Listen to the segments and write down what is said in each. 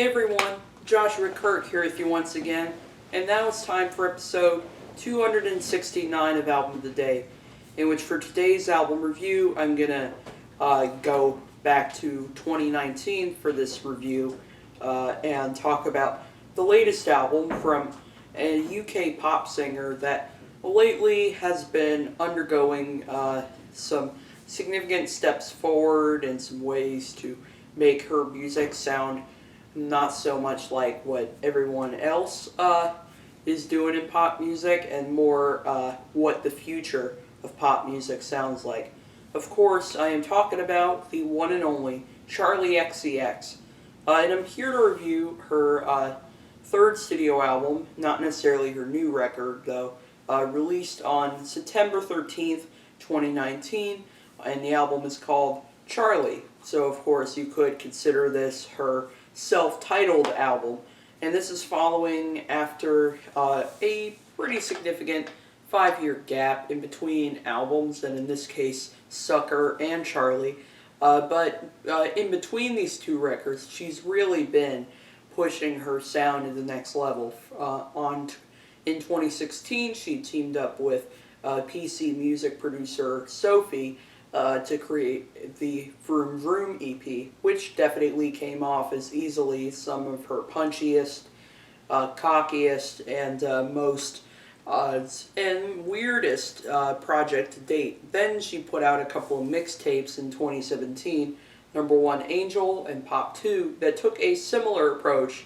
Hey everyone, Joshua Kirk here with you once again, and now it's time for episode 269 of Album of the Day, in which for today's album review, I'm gonna go back to 2019 for this review and talk about the latest album from a UK pop singer that lately has been undergoing some significant steps forward and some ways to make her music sound not so much like what everyone else is doing in pop music, and more what the future of pop music sounds like. Of course, I am talking about the one and only Charli XCX. And I'm here to review her third studio album, not necessarily her new record though, released on September 13th, 2019, and the album is called Charli. So of course you could consider this her self-titled album, and this is following after a pretty significant 5-year gap in between albums, and in this case Sucker and Charli. But in between these two records, she's really been pushing her sound to the next level. In 2016, she teamed up with PC music producer Sophie to create the Vroom Vroom EP, which definitely came off as easily some of her punchiest, cockiest, and most and weirdest project to date. Then she put out a couple of mixtapes in 2017, Number 1 Angel and Pop 2, that took a similar approach,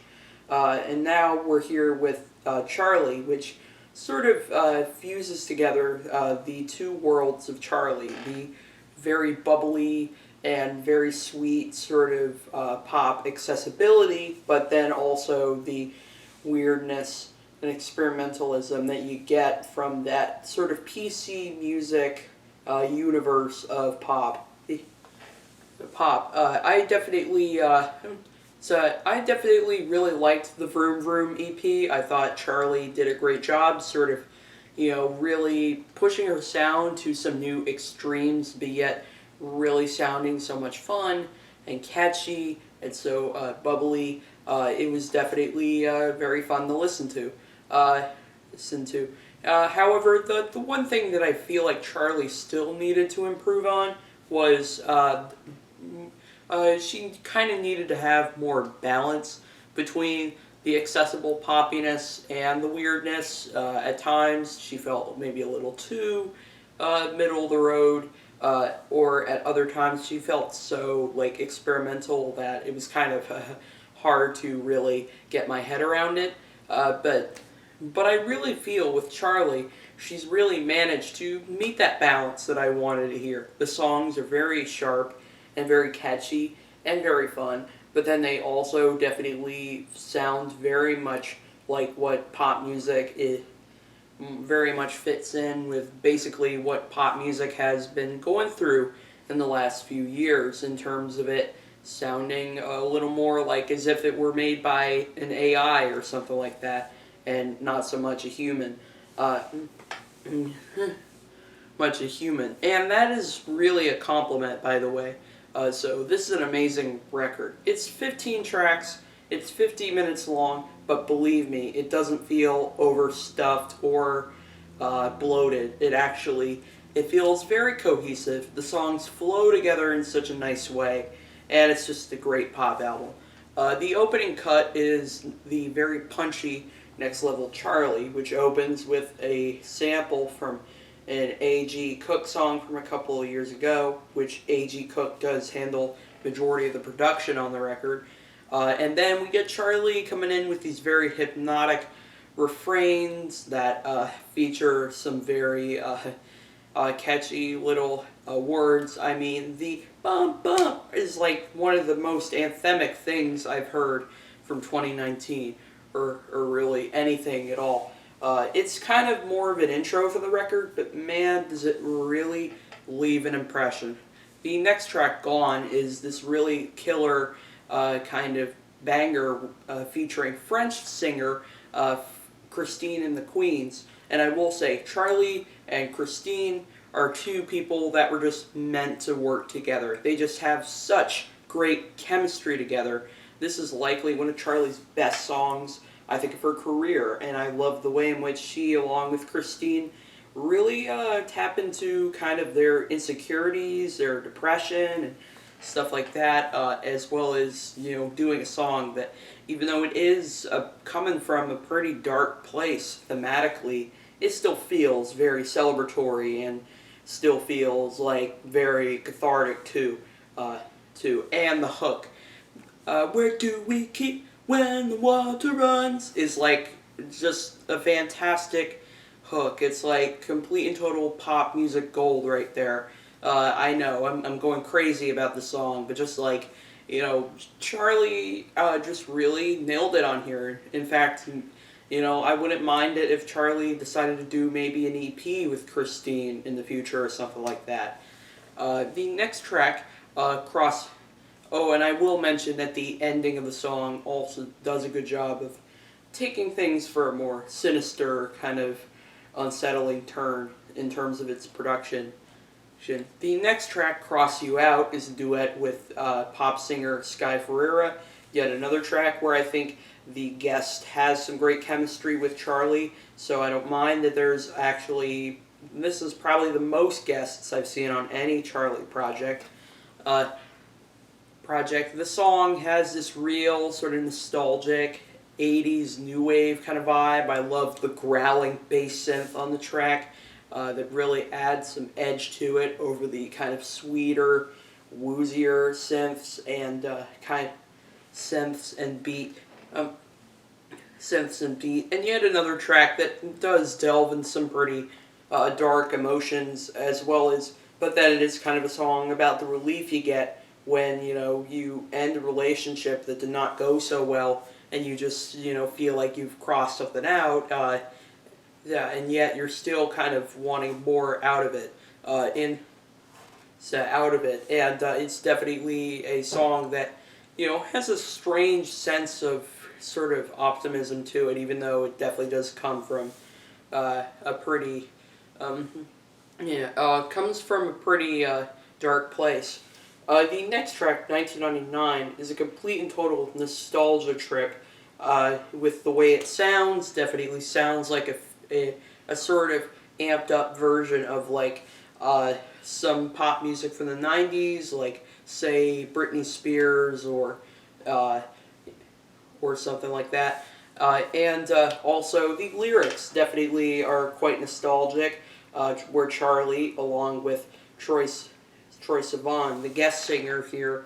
and now we're here with Charli, which sort of fuses together the two worlds of Charli, the very bubbly and very sweet sort of pop accessibility, but then also the weirdness and experimentalism that you get from that sort of PC music universe of pop. I definitely really liked the Vroom Vroom EP. I thought Charli did a great job, sort of, really pushing her sound to some new extremes, but yet really sounding so much fun and catchy and so bubbly. It was definitely very fun to listen to. However, the one thing that I feel like Charli still needed to improve on was she kind of needed to have more balance between the accessible poppiness and the weirdness. At times, she felt maybe a little too middle of the road, or at other times she felt so experimental that it was kind of hard to really get my head around it. But I really feel with Charli, she's really managed to meet that balance that I wanted to hear. The songs are very sharp and very catchy and very fun, but then they also definitely sound very much like what pop music is, very much fits in with basically what pop music has been going through in the last few years, in terms of it sounding a little more like as if it were made by an AI or something like that, and not so much a human. Much a human. And that is really a compliment, by the way. So this is an amazing record. It's 15 tracks, it's 50 minutes long, but believe me, it doesn't feel overstuffed or bloated. It feels very cohesive. The songs flow together in such a nice way, and it's just a great pop album. The opening cut is the very punchy Next Level Charli, which opens with a sample from an A.G. Cook song from a couple of years ago, which A.G. Cook does handle majority of the production on the record. And then we get Charli coming in with these very hypnotic refrains that feature some very catchy little words. I mean, the bum bum is like one of the most anthemic things I've heard from 2019, or really anything at all. It's kind of more of an intro for the record, but man, does it really leave an impression. The next track, Gone, is this really killer kind of banger featuring French singer Christine and the Queens. And I will say, Charli and Christine are two people that were just meant to work together. They just have such great chemistry together. this is likely one of Charli's best songs, I think, of her career, and I love the way in which she, along with Christine, really tap into kind of their insecurities, their depression, and stuff like that, as well as, doing a song that, even though it is coming from a pretty dark place thematically, it still feels very celebratory and still feels like very cathartic too. And the hook, where do we keep when the water runs, is like just a fantastic hook. It's like complete and total pop music gold right there. I know I'm going crazy about the song, but just like, Charli just really nailed it on here. In fact, I wouldn't mind it if Charli decided to do maybe an EP with Christine in the future or something like that. The next track, Cross. Oh, and I will mention that the ending of the song also does a good job of taking things for a more sinister, kind of unsettling turn in terms of its production. The next track, Cross You Out, is a duet with pop singer Sky Ferreira. Yet another track where I think the guest has some great chemistry with Charli, so I don't mind that there's actually, this is probably the most guests I've seen on any Charli project. The song has this real sort of nostalgic 80s new wave kind of vibe. I love the growling bass synth on the track that really adds some edge to it over the kind of sweeter, woozier synths and synths and beat. And yet another track that does delve in some pretty dark emotions, as well as, but then it is kind of a song about the relief you get when, you end a relationship that did not go so well, and you just, feel like you've crossed something out, and yet you're still kind of wanting more out of it, and it's definitely a song that, has a strange sense of sort of optimism to it, even though it definitely does come from a pretty, comes from a pretty dark place. The next track, 1999, is a complete and total nostalgia trip with the way it sounds. Definitely sounds like a sort of amped up version of like some pop music from the 90s, like say Britney Spears or something like that. And also the lyrics definitely are quite nostalgic, where Charli, along with Troye Sivan, the guest singer here,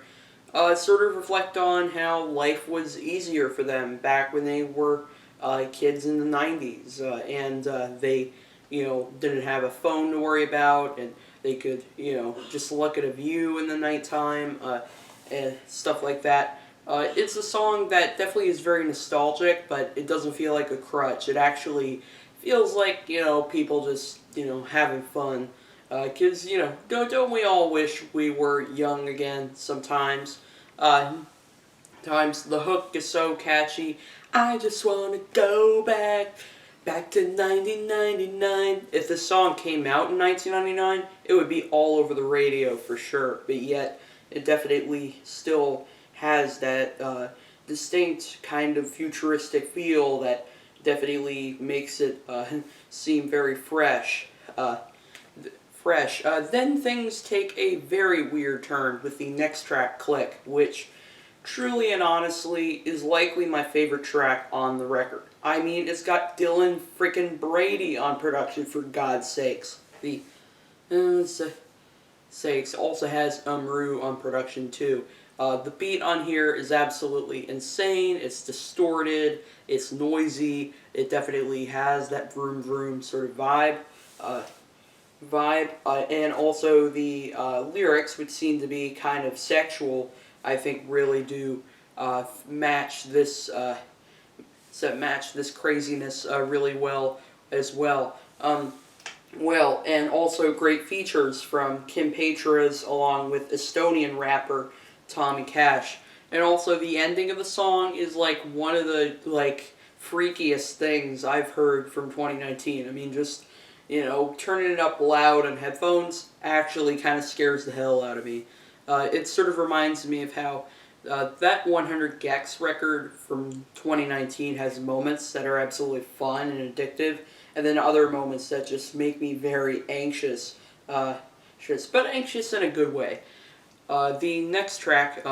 sort of reflect on how life was easier for them back when they were kids in the 90s, and they, didn't have a phone to worry about, and they could, just look at a view in the nighttime, and stuff like that. It's a song that definitely is very nostalgic, but it doesn't feel like a crutch. It actually feels like, people just, having fun. Because, don't we all wish we were young again sometimes? Times the hook is so catchy. I just want to go back to 1999. If this song came out in 1999, it would be all over the radio for sure. But yet, it definitely still has that distinct kind of futuristic feel that definitely makes it seem very fresh. Then things take a very weird turn with the next track, Click, which truly and honestly is likely my favorite track on the record. I mean, it's got Dylan frickin' Brady on production, for God's sakes. The sakes also has Umru on production too. The beat on here is absolutely insane. It's distorted. It's noisy. It definitely has that vroom vroom sort of vibe. And also the lyrics, which seem to be kind of sexual, I think really do match this craziness really well as well. And also great features from Kim Petras along with Estonian rapper Tommy Cash. And also the ending of the song is like one of the freakiest things I've heard from 2019. I mean, just turning it up loud on headphones actually kind of scares the hell out of me. It sort of reminds me of how that 100 gecs record from 2019 has moments that are absolutely fun and addictive, and then other moments that just make me very anxious, but anxious in a good way. The next track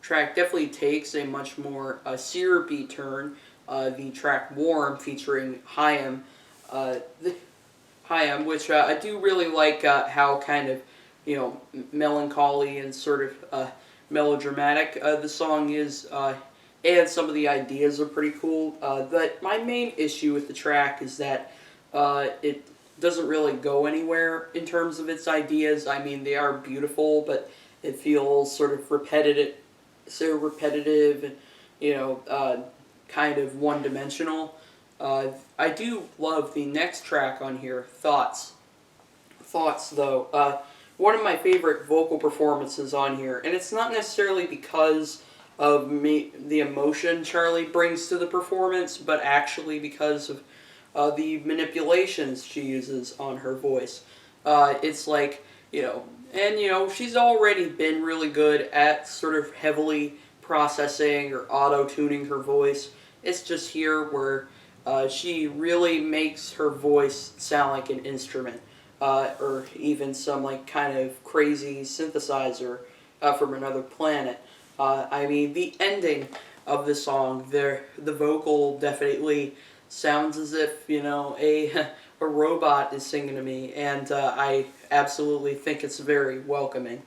definitely takes a much more syrupy turn. The track "Warm" featuring Hayam, which I do really like how kind of melancholy and sort of melodramatic the song is, and some of the ideas are pretty cool. But my main issue with the track is that it doesn't really go anywhere in terms of its ideas. I mean, they are beautiful, but it feels sort of repetitive, and kind of one-dimensional. I do love the next track on here, Thoughts. Thoughts, though, one of my favorite vocal performances on here, and it's not necessarily because of the emotion Charli brings to the performance, but actually because of the manipulations she uses on her voice. It's like, she's already been really good at sort of heavily processing or auto-tuning her voice. It's just here where she really makes her voice sound like an instrument, or even some like kind of crazy synthesizer from another planet. I mean, the ending of the song, the vocal definitely sounds as if a robot is singing to me, and I absolutely think it's very welcoming.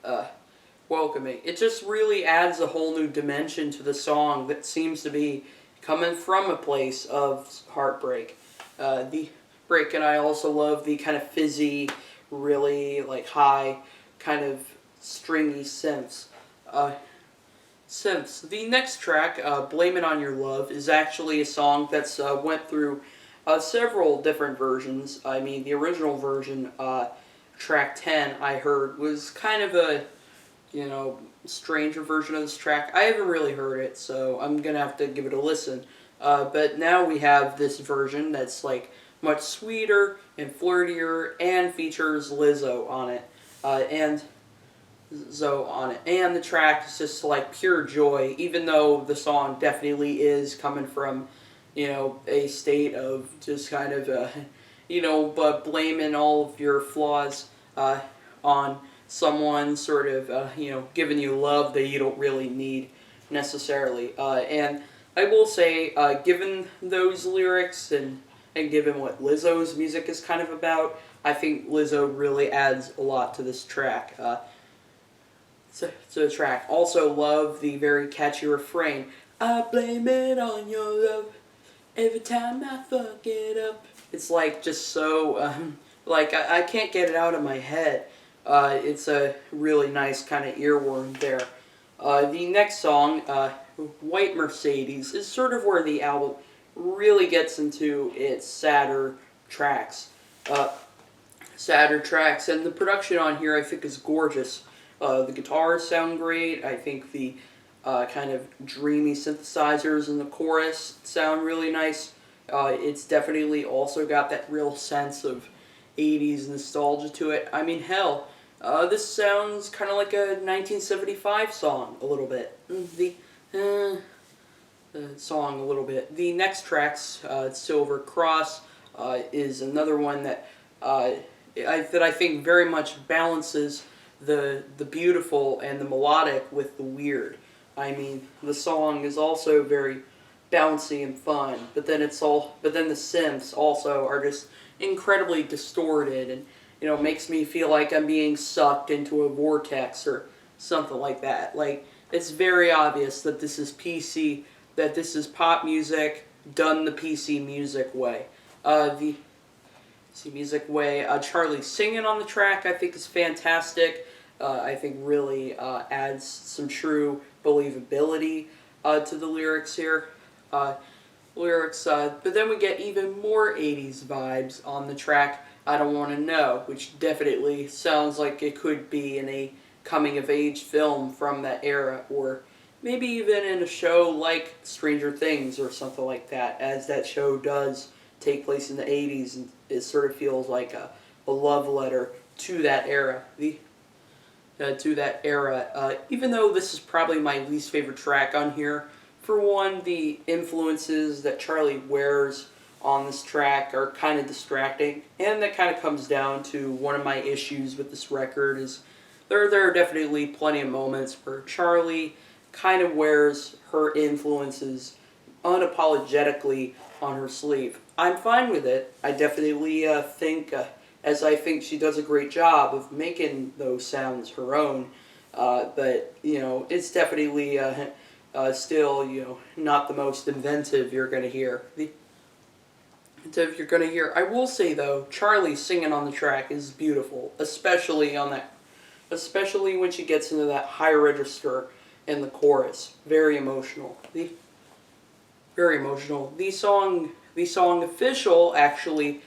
It just really adds a whole new dimension to the song that seems to be coming from a place of heartbreak. And I also love the kind of fizzy, really like high, kind of stringy synths. The next track, "Blame It On Your Love," is actually a song that's went through several different versions. I mean, the original version, track 10, I heard was kind of a stranger version of this track. I haven't really heard it, so I'm gonna have to give it a listen. But now we have this version that's like much sweeter and flirtier and features Lizzo on it. And the track is just like pure joy, even though the song definitely is coming from, a state of just kind of, but blaming all of your flaws on someone sort of, giving you love that you don't really need necessarily. And I will say, given those lyrics and given what Lizzo's music is kind of about, I think Lizzo really adds a lot to this track. To the track. Also love the very catchy refrain. I blame it on your love every time I fuck it up. It's like just so, I can't get it out of my head. It's a really nice kind of earworm there. The next song, White Mercedes, is sort of where the album really gets into its sadder tracks. And the production on here I think is gorgeous. The guitars sound great. I think the kind of dreamy synthesizers in the chorus sound really nice. It's definitely also got that real sense of 80s nostalgia to it. I mean, hell, this sounds kind of like a 1975 song a little bit. The song a little bit. The next track's Silver Cross is another one that I think very much balances the beautiful and the melodic with the weird. I mean, the song is also very bouncy and fun, but then the synths also are just incredibly distorted, and makes me feel like I'm being sucked into a vortex or something like that. Like, it's very obvious that this is PC, that this is pop music done the PC music way. Charli singing on the track I think is fantastic. I think really adds some true believability to the lyrics here. But then we get even more 80s vibes on the track I Don't Want to Know, which definitely sounds like it could be in a coming-of-age film from that era, or maybe even in a show like Stranger Things or something like that, as that show does take place in the 80s, and it sort of feels like a love letter to that era. to that era. Even though this is probably my least favorite track on here, for one, the influences that Charli wears on this track are kind of distracting, and that kind of comes down to one of my issues with this record is there are definitely plenty of moments where Charli kind of wears her influences unapologetically on her sleeve. I'm fine with it. I definitely think, as I think she does a great job of making those sounds her own, but, it's definitely still, not the most inventive you're going to hear. I will say though, Charli singing on the track is beautiful, especially when she gets into that high register in the chorus. Very emotional. Very emotional. The song Official actually,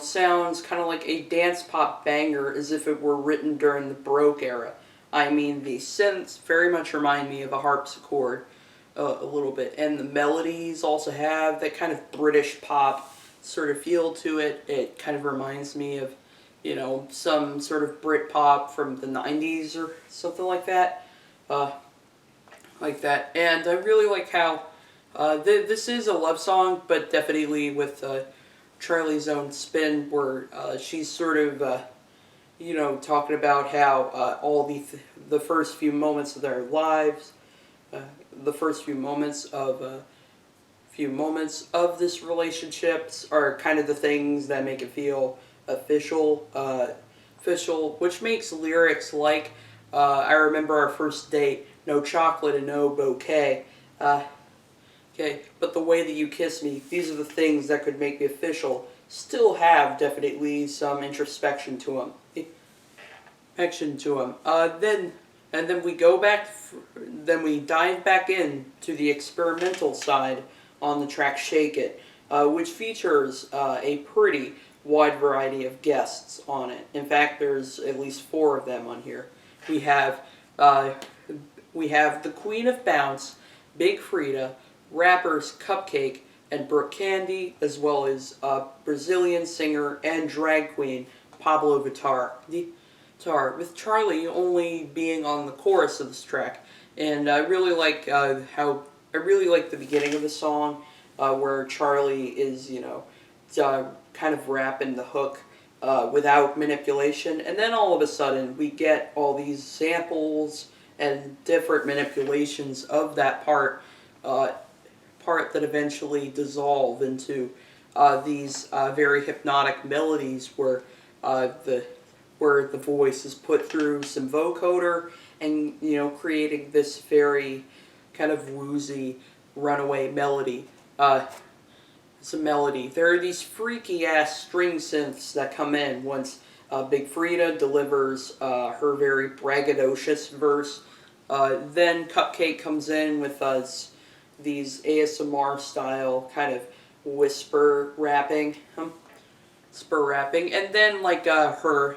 sounds kind of like a dance pop banger as if it were written during the Brooke era. I mean, the synths very much remind me of a harpsichord a little bit, and the melodies also have that kind of British pop sort of feel to it. It kind of reminds me of, some sort of Brit pop from the 90s or something like that. And I really like how this is a love song, but definitely with Charli's own spin, where she's sort of, talking about how all the first few moments of their lives, the first few moments of this relationships are kind of the things that make it feel official, which makes lyrics like, I remember our first date, no chocolate and no bouquet. Okay, but the way that you kiss me, these are the things that could make me official, still have definitely some introspection to them. Then we go back, then we dive back in to the experimental side on the track Shake It, which features a pretty wide variety of guests on it. In fact, there's at least 4 of them on here. We have the Queen of Bounce, Big Freedia, rappers CupcakKe and Brooke, as well as Brazilian singer and drag queen Pablo Vittar. With Charli only being on the chorus of this track, and I really like the beginning of the song, where Charli is kind of rapping the hook without manipulation, and then all of a sudden we get all these samples and different manipulations of that part that eventually dissolve into these very hypnotic melodies where the voice is put through some vocoder and creating this very kind of woozy runaway melody. It's a melody. There are these freaky ass string synths that come in once Big Freedia delivers her very braggadocious verse. Then CupcakKe comes in with these ASMR style kind of whisper rapping, and then her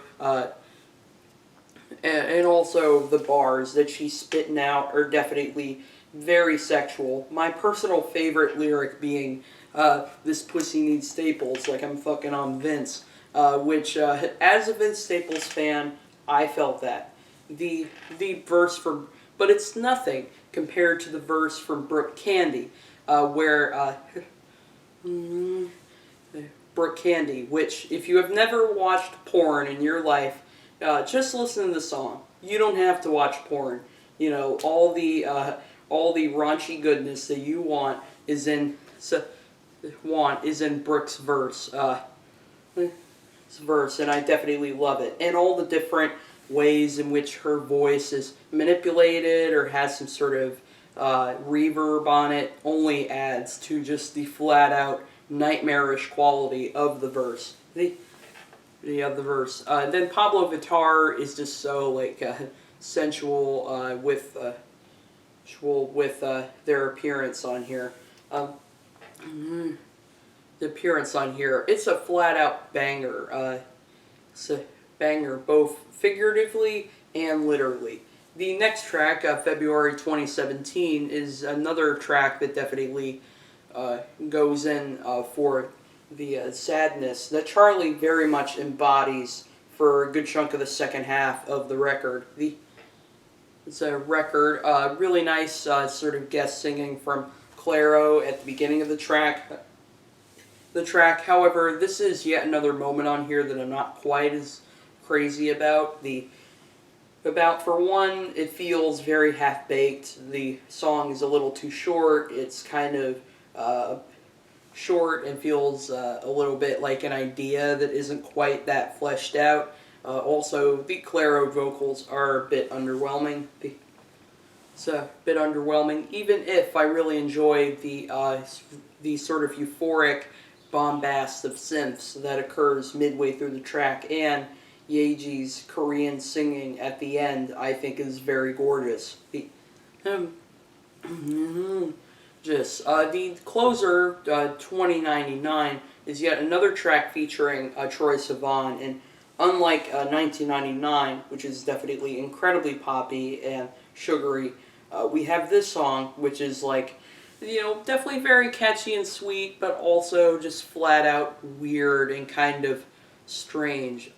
and also the bars that she's spitting out are definitely very sexual. My personal favorite lyric being this pussy needs staples like I'm fucking on Vince, which as a Vince Staples fan, I felt that. The verse from, but it's nothing compared to the verse from Brooke, where Brooke, which if you have never watched porn in your life, just listen to the song. You don't have to watch porn. All the raunchy goodness that you want is in Brooke's verse. And I definitely love it. And all the different ways in which her voice is manipulated or has some sort of reverb on it only adds to just the flat-out nightmarish quality of the verse. Then Pablo Vittar is just so sensual with their appearance on here. The appearance on here, it's a flat-out banger. It's a banger both figuratively and literally. The next track, February 2017, is another track that definitely goes in for the sadness that Charli very much embodies for a good chunk of the second half of the record. It's a record. Really nice sort of guest singing from Claro at the beginning of the track. However, this is yet another moment on here that I'm not quite as crazy about. For one, it feels very half-baked. The song is a little too short. It's kind of short and feels a little bit like an idea that isn't quite that fleshed out. Also, the Claro vocals are a bit underwhelming. It's a bit underwhelming, even if I really enjoy the sort of euphoric bombast of synths that occurs midway through the track, and Yeji's Korean singing at the end, I think, is very gorgeous. The closer, 2099, is yet another track featuring Troye Sivan, and unlike 1999, which is definitely incredibly poppy and sugary, we have this song, which is like, definitely very catchy and sweet, but also just flat out weird and kind of strange.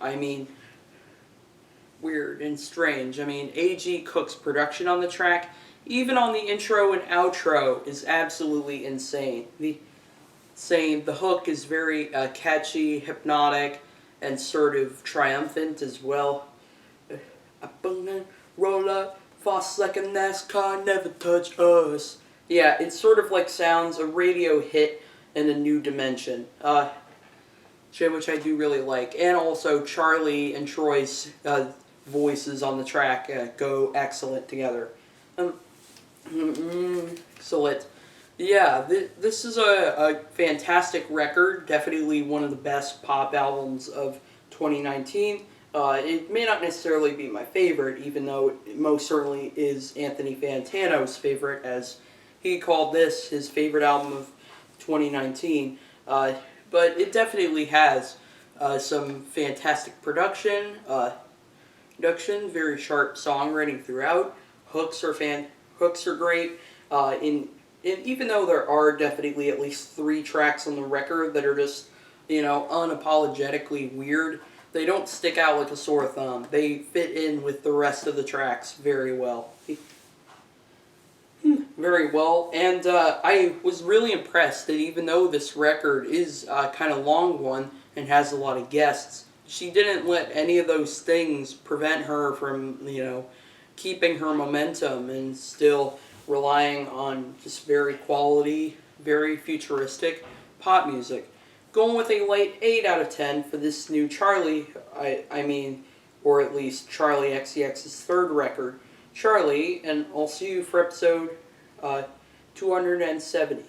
Weird and strange. A.G. Cook's production on the track, even on the intro and outro, is absolutely insane. The hook is very catchy, hypnotic, and sort of triumphant as well. Roll up, fast like a NASCAR, never touch us. Yeah, it sort of like sounds a radio hit in a new dimension, which I do really like. And also Charli and Troye's voices on the track go excellent together. Excellent. Yeah, this is a fantastic record. Definitely one of the best pop albums of 2019. It may not necessarily be my favorite, even though it most certainly is Anthony Fantano's favorite, as he called this his favorite album of 2019. But it definitely has some fantastic production, very sharp songwriting throughout. Hooks are great. Even though there are definitely at least 3 tracks on the record that are just, unapologetically weird, they don't stick out like a sore thumb. They fit in with the rest of the tracks very well. Very well, and I was really impressed that even though this record is kind of long one and has a lot of guests, she didn't let any of those things prevent her from, keeping her momentum and still relying on just very quality, very futuristic pop music. Going with a light 8 out of 10 for this new Charli, or at least Charli XCX's third record, Charli, and I'll see you for episode 270.